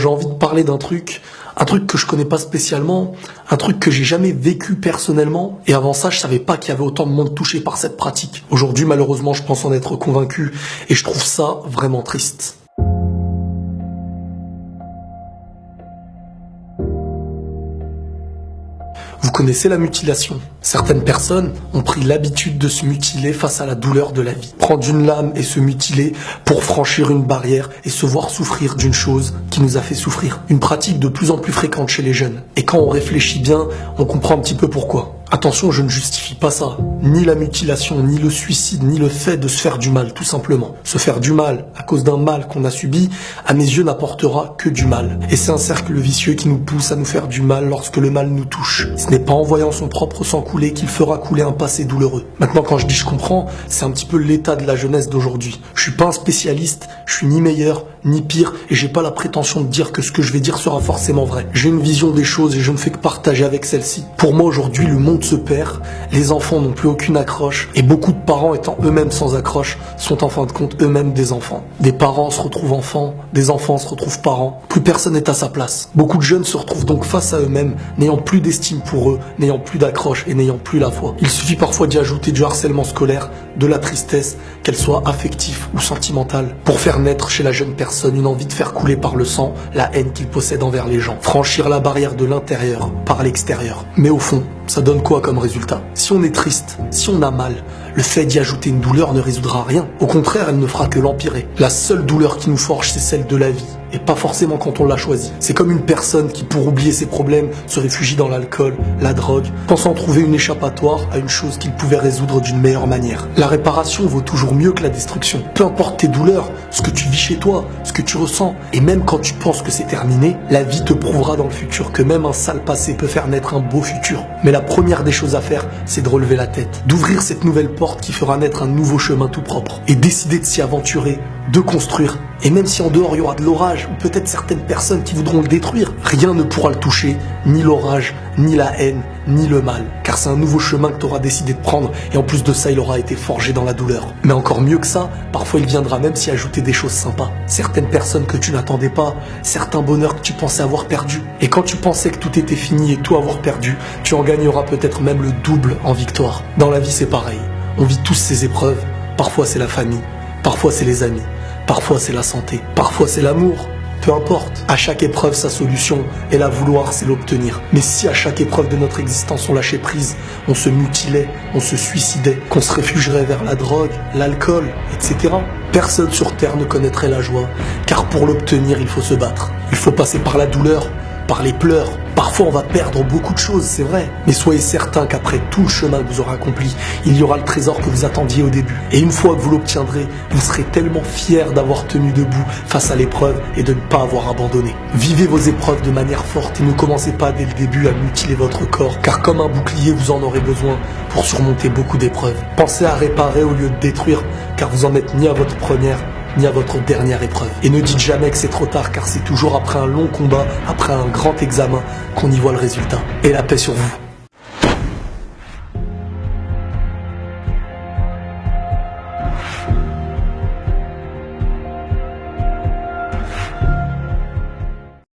j'ai envie de parler d'un truc, un truc que je connais pas spécialement, un truc que j'ai jamais vécu personnellement, et avant ça, je savais pas qu'il y avait autant de monde touché par cette pratique. Aujourd'hui, malheureusement, je pense en être convaincu, et je trouve ça vraiment triste. Vous connaissez la mutilation. Certaines personnes ont pris l'habitude de se mutiler face à la douleur de la vie. Prendre une lame et se mutiler pour franchir une barrière et se voir souffrir d'une chose qui nous a fait souffrir. Une pratique de plus en plus fréquente chez les jeunes. Et quand on réfléchit bien, on comprend un petit peu pourquoi. Attention, je ne justifie pas ça. Ni la mutilation, ni le suicide, ni le fait de se faire du mal, tout simplement. Se faire du mal à cause d'un mal qu'on a subi, à mes yeux, n'apportera que du mal. Et c'est un cercle vicieux qui nous pousse à nous faire du mal lorsque le mal nous touche. Ce n'est pas en voyant son propre sang couler qu'il fera couler un passé douloureux. Maintenant, quand je dis je comprends, c'est un petit peu l'état de la jeunesse d'aujourd'hui. Je suis pas un spécialiste, je suis ni meilleur, ni pire, et j'ai pas la prétention de dire que ce que je vais dire sera forcément vrai. J'ai une vision des choses et je ne fais que partager avec celle-ci. Pour moi, aujourd'hui, le monde se perd, les enfants n'ont plus aucune accroche, et beaucoup de parents étant eux-mêmes sans accroche, sont en fin de compte eux-mêmes des enfants. Des parents se retrouvent enfants, des enfants se retrouvent parents, plus personne n'est à sa place. Beaucoup de jeunes se retrouvent donc face à eux-mêmes, n'ayant plus d'estime pour eux, n'ayant plus d'accroche et n'ayant plus la foi. Il suffit parfois d'y ajouter du harcèlement scolaire, de la tristesse, qu'elle soit affective ou sentimentale, pour faire naître chez la jeune personne une envie de faire couler par le sang la haine qu'il possède envers les gens. Franchir la barrière de l'intérieur par l'extérieur. Mais au fond, ça donne quoi comme résultat? Si on est triste, si on a mal, le fait d'y ajouter une douleur ne résoudra rien. Au contraire, elle ne fera que l'empirer. La seule douleur qui nous forge, c'est celle de la vie. Et pas forcément quand on l'a choisie. C'est comme une personne qui, pour oublier ses problèmes, se réfugie dans l'alcool, la drogue, pensant trouver une échappatoire à une chose qu'il pouvait résoudre d'une meilleure manière. La réparation vaut toujours mieux que la destruction. Peu importe tes douleurs, ce que tu vis chez toi, ce que tu ressens, et même quand tu penses que c'est terminé, la vie te prouvera dans le futur que même un sale passé peut faire naître un beau futur. Mais la première des choses à faire, c'est de relever la tête, d'ouvrir cette nouvelle porte qui fera naître un nouveau chemin tout propre, et décider de s'y aventurer, de construire. Et même si en dehors il y aura de l'orage, ou peut-être certaines personnes qui voudront le détruire, rien ne pourra le toucher, ni l'orage, ni la haine, ni le mal. Car c'est un nouveau chemin que tu auras décidé de prendre, et en plus de ça, il aura été forgé dans la douleur. Mais encore mieux que ça, parfois il viendra même s'y ajouter des choses sympas. Certaines personnes que tu n'attendais pas, certains bonheurs que tu pensais avoir perdus. Et quand tu pensais que tout était fini et tout avoir perdu, tu en gagneras peut-être même le double en victoire. Dans la vie, c'est pareil. On vit tous ces épreuves. Parfois c'est la famille, parfois c'est les amis. Parfois c'est la santé, parfois c'est l'amour, peu importe. À chaque épreuve sa solution, et la vouloir c'est l'obtenir. Mais si à chaque épreuve de notre existence on lâchait prise, on se mutilait, on se suicidait, qu'on se réfugierait vers la drogue, l'alcool, etc., personne sur terre ne connaîtrait la joie, car pour l'obtenir il faut se battre. Il faut passer par la douleur, par les pleurs. Parfois on va perdre beaucoup de choses, c'est vrai. Mais soyez certain qu'après tout le chemin que vous aurez accompli, il y aura le trésor que vous attendiez au début. Et une fois que vous l'obtiendrez, vous serez tellement fiers d'avoir tenu debout face à l'épreuve et de ne pas avoir abandonné. Vivez vos épreuves de manière forte et ne commencez pas dès le début à mutiler votre corps, car comme un bouclier, vous en aurez besoin pour surmonter beaucoup d'épreuves. Pensez à réparer au lieu de détruire, car vous en êtes ni à votre première, ni à votre dernière épreuve. Et ne dites jamais que c'est trop tard, car c'est toujours après un long combat, après un grand examen, qu'on y voit le résultat. Et la paix sur vous.